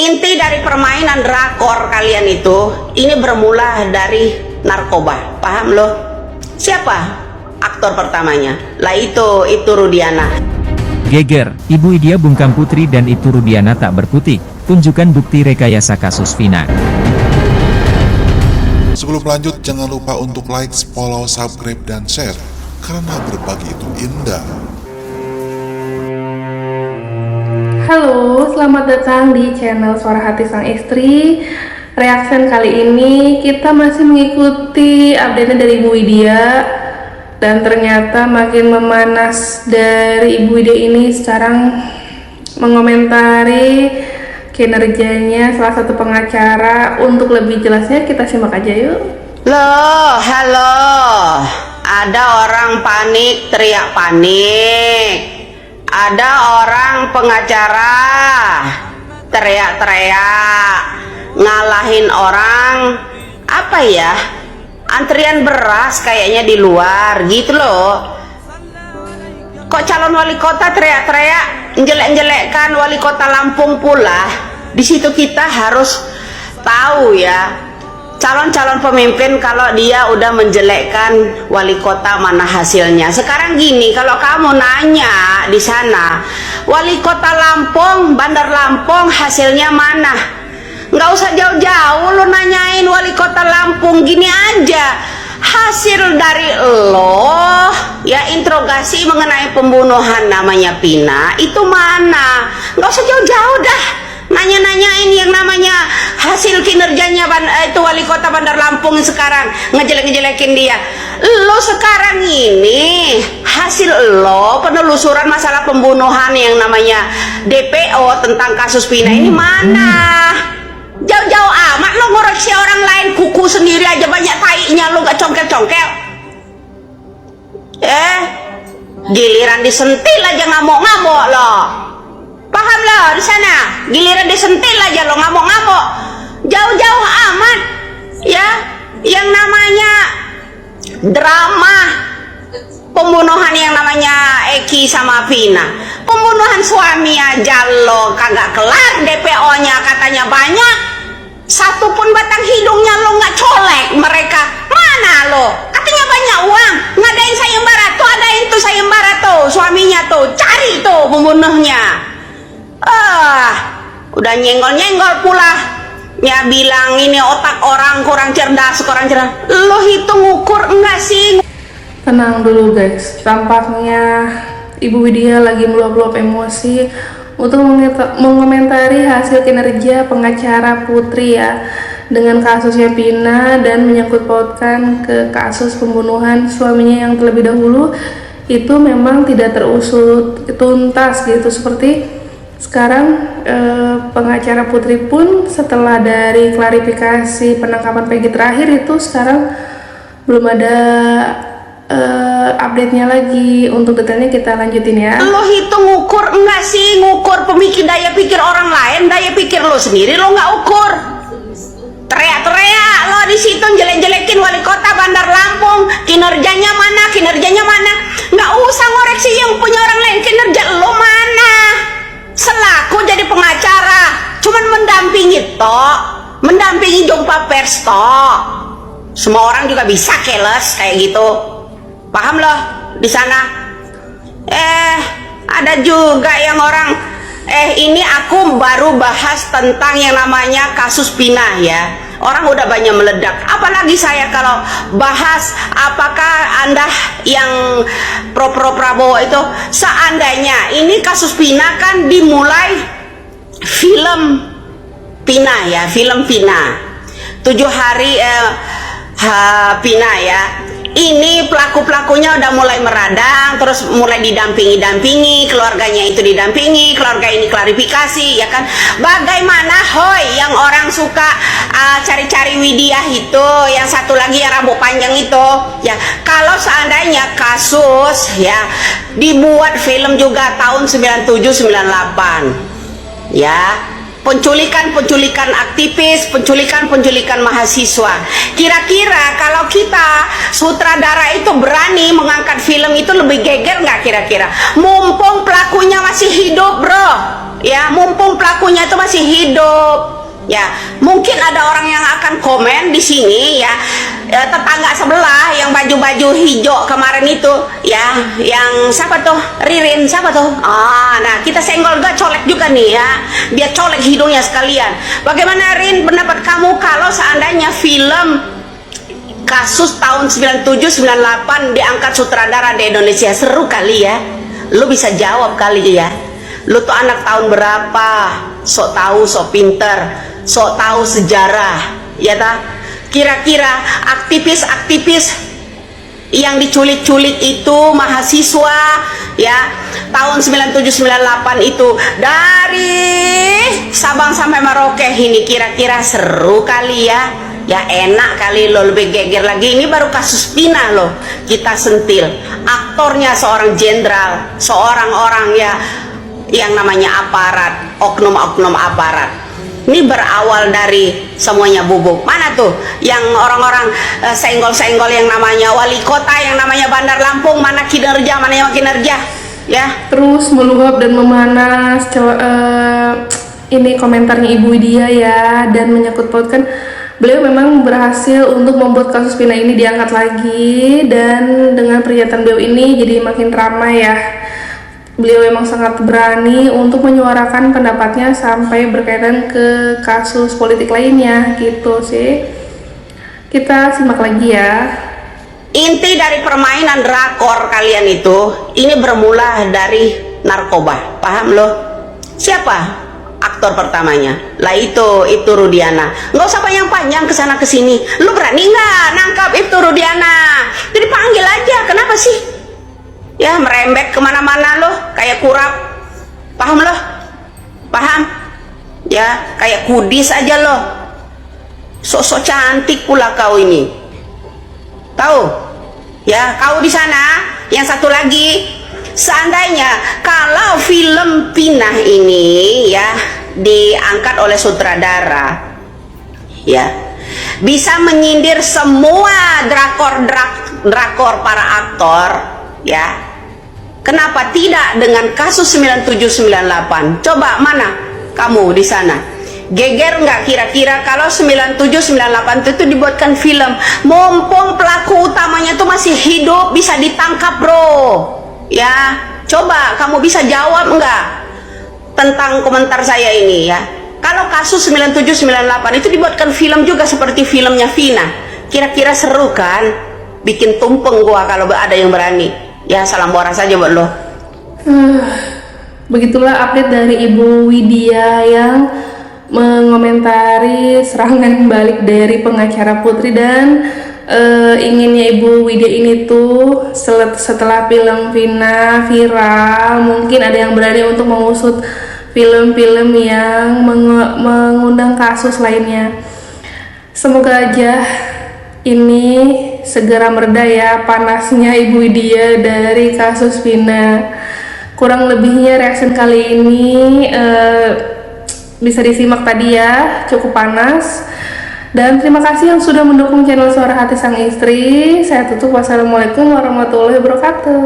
Inti dari permainan drakor kalian itu, ini bermula dari narkoba. Paham lo? Siapa aktor pertamanya? Lah itu Rudiana. Geger, Ibu Widya bungkam Putri dan Itu Rudiana tak berkutik. Tunjukkan bukti rekayasa kasus Vina. Sebelum lanjut, jangan lupa untuk like, follow, subscribe, dan share. Karena berbagi itu indah. Halo, selamat datang di channel Suara Hati Sang Istri. Reaction kali ini kita masih mengikuti update dari Ibu Widya. Dan ternyata makin memanas dari Ibu Widya ini sekarang mengomentari kinerjanya salah satu pengacara. Untuk lebih jelasnya kita simak aja yuk. Loh, halo. Ada orang panik, teriak panik. Ada orang pengacara teriak-teriak ngalahin orang, apa ya, antrian beras kayaknya di luar gitu loh. Kok calon wali kota teriak-teriak jelek-jelekkan wali kota Lampung pula. Di situ kita harus tahu ya, calon-calon pemimpin kalau dia udah menjelekkan wali kota mana hasilnya. Sekarang gini, kalau kamu nanya di sana, wali kota Lampung, Bandar Lampung hasilnya mana? Nggak usah jauh-jauh lo nanyain wali kota Lampung, gini aja. Hasil dari lo ya interogasi mengenai pembunuhan namanya Vina itu mana? Nggak usah jauh-jauh dah nanya-nanyain yang namanya hasil kinerjanya itu wali kota Bandar Lampung sekarang ngejelek-ngejelekin dia. Lo sekarang ini hasil lo penelusuran masalah pembunuhan yang namanya DPO tentang kasus Vina ini mana? Jauh-jauh amat lo ngoreksi orang lain, kuku sendiri aja banyak tainya lo gak congkel-congkel. Giliran disentil aja ngamuk-ngamuk lo. Paham lo di sana? Giliran disentil aja lo ngamuk-ngamuk. Jauh-jauh amat ya yang namanya drama pembunuhan yang namanya Eki sama Vina. Pembunuhan suami aja lo kagak kelar, DPO-nya katanya banyak. Satu pun batang hidungnya lo nggak colek mereka. Mana lo? Katanya banyak uang, ngadain sayembara tuh, adain tuh sayembara tuh, suaminya tuh, cari tuh pembunuhnya. Udah nyenggol-nyenggol pula. Ya bilang ini otak orang kurang cerdas, Lo hitung ukur enggak sih? Tenang dulu guys, tampaknya Ibu Widya lagi meluap-luap emosi untuk mengomentari hasil kinerja pengacara Putri ya dengan kasusnya Vina dan menyangkut pautkan ke kasus pembunuhan suaminya yang terlebih dahulu itu memang tidak terusut tuntas gitu. Seperti sekarang pengacara Putri pun setelah dari klarifikasi penangkapan Peggy terakhir itu sekarang belum ada update-nya lagi. Untuk detailnya kita lanjutin ya. Lo hitung ukur enggak sih? Ngukur pemikir daya pikir orang lain, daya pikir lo sendiri lo nggak ukur. Teriak-teriak lo di situ jelek-jelekin wali kota Bandar Lampung, kinerjanya mana? Nggak usah ngoreksi yang punya orang lain, kinerja lo mana? Selaku jadi pengacara cuman mendampingi tok, mendampingi jumpa pers tok. Semua orang juga bisa keles kayak gitu. Paham loh di sana? Ada juga yang orang ini aku baru bahas tentang yang namanya kasus Vina ya. Orang udah banyak meledak. Apalagi saya kalau bahas apakah Anda yang pro Prabowo itu, seandainya ini kasus Vina kan dimulai film Vina ya, film Vina 7 hari Vina ya. Ini pelaku-pelakunya udah mulai meradang, terus mulai didampingi, keluarganya itu didampingi, keluarga ini klarifikasi, ya kan? Bagaimana hoi yang orang suka cari-cari Widya itu, yang satu lagi yang rambut panjang itu, ya. Kalau seandainya kasus ya dibuat film juga tahun 97-98, ya. Penculikan aktivis, penculikan mahasiswa. Kira-kira kalau kita sutradara itu berani mengangkat film itu lebih geger nggak kira-kira? Mumpung pelakunya masih hidup bro, ya mumpung pelakunya itu masih masih hidup. Ya, mungkin ada orang yang akan komen di sini ya, tetangga sebelah yang baju-baju hijau kemarin itu ya, yang siapa tuh? Ririn, siapa tuh? Nah kita senggol gak, colek juga nih ya, biar colek hidungnya sekalian. Bagaimana Rin, pendapat kamu kalau seandainya film kasus tahun 97-98 diangkat sutradara di Indonesia, seru kali ya? Lu bisa jawab kali ya? Lu tuh anak tahun berapa? Sok tahu, sok pinter, sok tahu sejarah, ya ta? Kira-kira aktivis-aktivis yang diculik-culik itu mahasiswa ya tahun 97-98 itu dari Sabang sampai Merauke, ini kira-kira seru kali ya? Ya enak kali lo, lebih geger lagi. Ini baru kasus Vina loh kita sentil. Aktornya seorang jenderal, seorang orang ya yang namanya aparat, oknum-oknum aparat. Ini berawal dari semuanya bubuk. Mana tuh yang orang-orang senggol-senggol yang namanya wali kota, yang namanya Bandar Lampung, mana kinerja, mana yang kinerja ya. Terus meluap dan memanas. Ini komentarnya Ibu Widya ya, dan menyangkut pautkan beliau memang berhasil untuk membuat kasus Vina ini diangkat lagi, dan dengan pernyataan beliau ini jadi makin ramai ya. Beliau memang sangat berani untuk menyuarakan pendapatnya sampai berkaitan ke kasus politik lainnya gitu sih. Kita simak lagi ya. Inti dari permainan drakor kalian itu, ini bermula dari narkoba, paham lo? Siapa aktor pertamanya? Lah itu Rudiana. Nggak usah panjang-panjang kesana kesini. Lu berani nggak nangkap itu Rudiana? Jadi panggil aja. Kenapa sih? Ya merembet kemana-mana lo, kayak kurap. Paham lo? Paham? Ya kayak kudis aja lo. Sok-sok cantik pula kau ini. Tahu? Ya kau di sana. Yang satu lagi, seandainya kalau film Vina ini ya diangkat oleh sutradara ya, bisa menyindir semua drakor para aktor ya, kenapa tidak dengan kasus 97-98? Coba mana kamu di sana? Geger nggak kira-kira kalau 97-98 itu dibuatkan film, mumpung pelaku utamanya itu masih hidup, bisa ditangkap bro ya? Coba kamu bisa jawab nggak tentang komentar saya ini ya? Kalau kasus 97-98 itu dibuatkan film juga seperti filmnya Vina, kira-kira seru kan? Bikin tumpeng gua kalau ada yang berani ya. Salam boras aja buat lo. Begitulah update dari Ibu Widya yang mengomentari serangan balik dari pengacara Putri, dan inginnya Ibu Widya ini tuh setelah film Vina viral, mungkin ada yang berani untuk mengusut film-film yang mengundang kasus lainnya. Semoga aja ini segera mereda ya panasnya Ibu Widya dari kasus Vina. Kurang lebihnya reaction kali ini bisa disimak tadi ya, cukup panas. Dan terima kasih yang sudah mendukung channel Suara Hati Sang Istri. Saya tutup. Wassalamualaikum warahmatullahi wabarakatuh.